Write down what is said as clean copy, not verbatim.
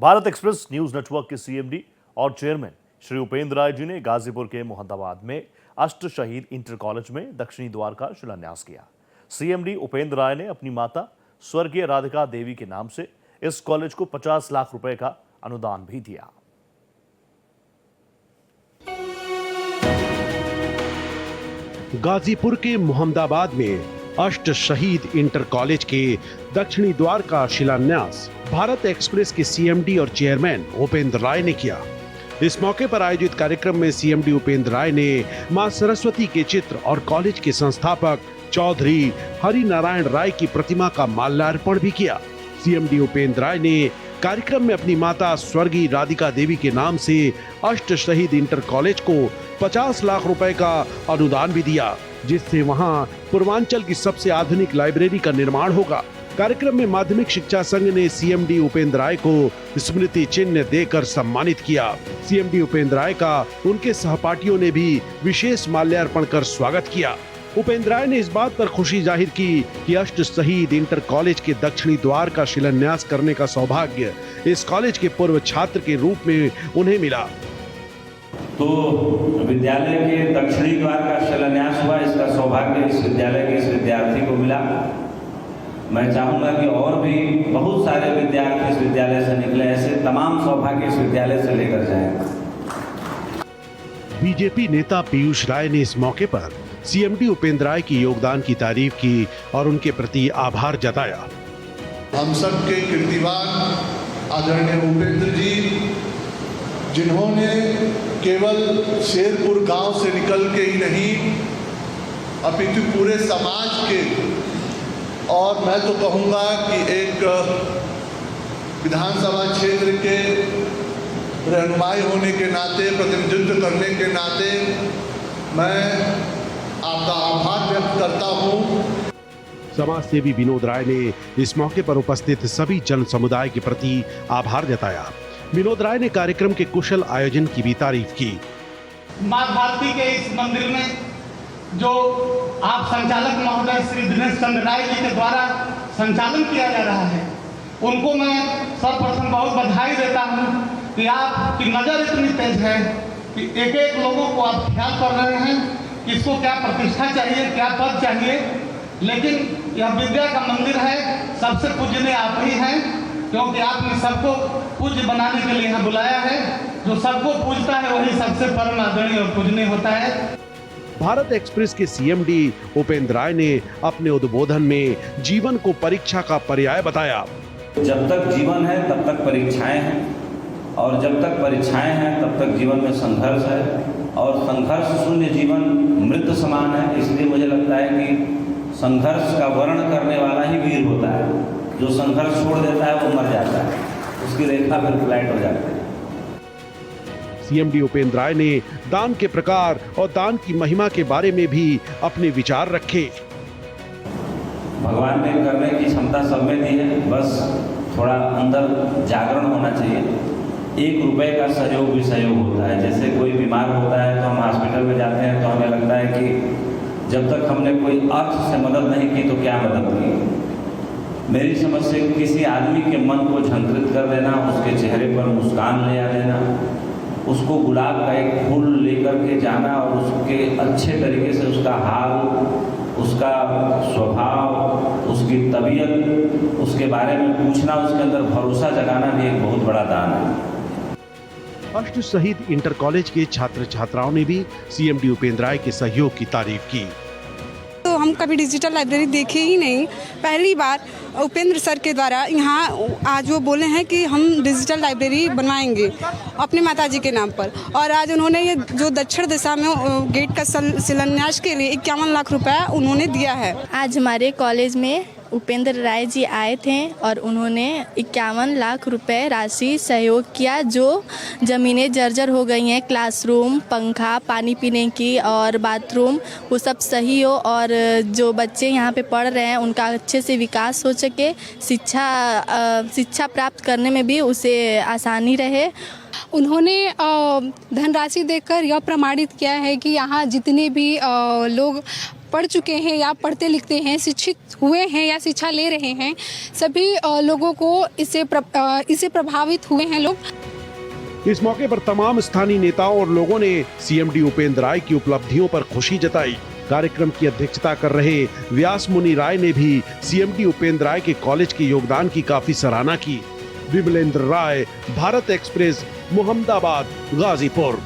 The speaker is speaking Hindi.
भारत एक्सप्रेस न्यूज नेटवर्क के सीएमडी और चेयरमैन श्री उपेंद्र राय जी ने गाजीपुर के मोहम्मदाबाद में अष्ट शहीद इंटर कॉलेज में दक्षिणी द्वार का शिलान्यास किया। सीएमडी उपेंद्र राय ने अपनी माता स्वर्गीय राधिका देवी के नाम से इस कॉलेज को 50 लाख रुपए का अनुदान भी दिया। गाजीपुर के मोहम्मदाबाद में अष्ट शहीद इंटर कॉलेज के दक्षिणी द्वार का शिलान्यास भारत एक्सप्रेस के सीएमडी और चेयरमैन उपेंद्र राय ने किया। इस मौके पर आयोजित कार्यक्रम में सीएमडी उपेंद्र राय ने मां सरस्वती के चित्र और कॉलेज के संस्थापक चौधरी हरि नारायण राय की प्रतिमा का माल्यार्पण भी किया। सीएमडी उपेंद्र राय ने कार्यक्रम में अपनी माता स्वर्गीय राधिका देवी के नाम से अष्ट शहीद इंटर कॉलेज को 50 लाख रुपए का अनुदान भी दिया, जिससे वहां पूर्वांचल की सबसे आधुनिक लाइब्रेरी का निर्माण होगा। कार्यक्रम में माध्यमिक शिक्षा संघ ने सीएमडी उपेंद्र राय को स्मृति चिन्ह देकर सम्मानित किया। सीएमडी उपेंद्र राय का उनके सहपाठियों ने भी विशेष माल्यार्पण कर स्वागत किया। उपेंद्र राय ने इस बात पर खुशी जाहिर की कि अष्ट शहीद इंटर कॉलेज के दक्षिणी द्वार का शिलान्यास करने का सौभाग्य इस कॉलेज के पूर्व छात्र के रूप में उन्हें मिला। तो विद्यालय के दक्षिणी द्वार का शिलान्यास हुआ, इसका सौभाग्य इस विद्यालय के इस विद्यार्थी को मिला। मैं चाहूंगा कि और भी बहुत सारे विद्यार्थी इस विद्यालय से निकले, ऐसे तमाम सौभाग्य इस विद्यालय से लेकर जाएं। बीजेपी नेता पीयूष राय ने इस मौके पर सीएमडी उपेंद्र राय की योगदान की तारीफ की और उनके प्रति आभार जताया। हम सब के कीर्तिवान आदरणीय उपेंद्र जी, जिन्होंने केवल शेरपुर गांव से निकल के ही नहीं अपितु पूरे समाज के, और मैं तो कहूँगा कि एक विधानसभा क्षेत्र के रहनुमाई होने के नाते, प्रतिनिधित्व करने के नाते मैं आपका आभार व्यक्त करता हूँ। समाज सेवी विनोद राय ने इस मौके पर उपस्थित सभी जन समुदाय के प्रति आभार जताया। विनोद राय ने कार्यक्रम के कुशल आयोजन की भी तारीफ की। मां भारती के इस मंदिर में जो आप संचालक महोदय श्री दिनेश चंद्र राय जी के द्वारा संचालन किया जा रहा है, उनको मैं सर्वप्रथम बहुत बधाई देता हूं कि आपकी नज़र इतनी तेज है कि एक एक लोगों को आप ख्याल कर रहे हैं कि इसको क्या प्रतिष्ठा चाहिए, क्या पद चाहिए। लेकिन यह विद्या का मंदिर है, सबसे पूजनीय आप ही हैं, क्योंकि आपने सबको पूज्य बनाने के लिए यहाँ बुलाया है। जो सबको पूजता है वही सबसे परम आदरणीय और पूजनीय होता है। भारत एक्सप्रेस के सीएमडी उपेंद्र राय ने अपने उद्बोधन में जीवन को परीक्षा का पर्याय बताया। जब तक जीवन है तब तक परीक्षाएं हैं, और जब तक परीक्षाएं हैं तब तक जीवन में संघर्ष है, और संघर्ष शून्य जीवन मृत समान है। इसलिए मुझे लगता है कि संघर्ष का वर्ण करने वाला ही वीर होता है। जो संघर्ष छोड़ देता है वो मर जाता है, उसकी रेखा फिर फ्लैट हो जाती है। सीएमडी उपेंद्र राय ने दान के प्रकार और दान की महिमा के बारे में भी अपने विचार रखे। भगवान ने करने की क्षमता सब में दी है, बस थोड़ा अंदर जागरण होना चाहिए। 1 रुपए का सहयोग भी सहयोग होता है। जैसे कोई बीमार होता है तो हम हॉस्पिटल में जाते हैं तो हमें लगता है कि जब तक हमने कोई अर्थ से मदद नहीं की तो क्या मदद की। मेरी समझ से किसी आदमी के मन को झंकृत कर देना, उसके चेहरे पर मुस्कान ले आ देना, उसको गुलाब का एक फूल लेकर के जाना और उसके अच्छे तरीके से उसका हाल, उसका स्वभाव, उसकी तबीयत, उसके बारे में पूछना, उसके अंदर भरोसा जगाना भी एक बहुत बड़ा दान है। अष्ट शहीद इंटर कॉलेज के छात्र छात्राओं ने भी सीएमडी उपेंद्र राय के सहयोग की तारीफ की। तो हम कभी डिजिटल लाइब्रेरी देखे ही नहीं, पहली बार उपेंद्र सर के द्वारा यहाँ आज वो बोले हैं कि हम डिजिटल लाइब्रेरी बनवाएंगे अपने माताजी के नाम पर, और आज उन्होंने ये जो दक्षिण दिशा में गेट का शिलान्यास के लिए 51 लाख रुपया उन्होंने दिया है। आज हमारे कॉलेज में उपेंद्र राय जी आए थे और उन्होंने 51 लाख रुपए राशि सहयोग किया। जो ज़मीनें जर्जर हो गई हैं, क्लासरूम, पंखा, पानी पीने की और बाथरूम, वो सब सही हो और जो बच्चे यहाँ पे पढ़ रहे हैं उनका अच्छे से विकास हो सके, शिक्षा प्राप्त करने में भी उसे आसानी रहे। उन्होंने धनराशि देकर यह प्रमाणित किया है कि यहाँ जितने भी लोग पढ़ चुके हैं या पढ़ते लिखते हैं, शिक्षित हुए हैं या शिक्षा ले रहे हैं, सभी लोगों को इससे प्रभावित हुए हैं लोग। इस मौके पर तमाम स्थानीय नेताओं और लोगों ने सीएमडी उपेंद्र राय की उपलब्धियों पर खुशी जताई। कार्यक्रम की अध्यक्षता कर रहे व्यास मुनि राय ने भी सीएमडी उपेंद्र राय के कॉलेज के योगदान की काफी सराहना की। विमलेंद्र राय, भारत एक्सप्रेस, मोहम्मदाबाद, गाजीपुर।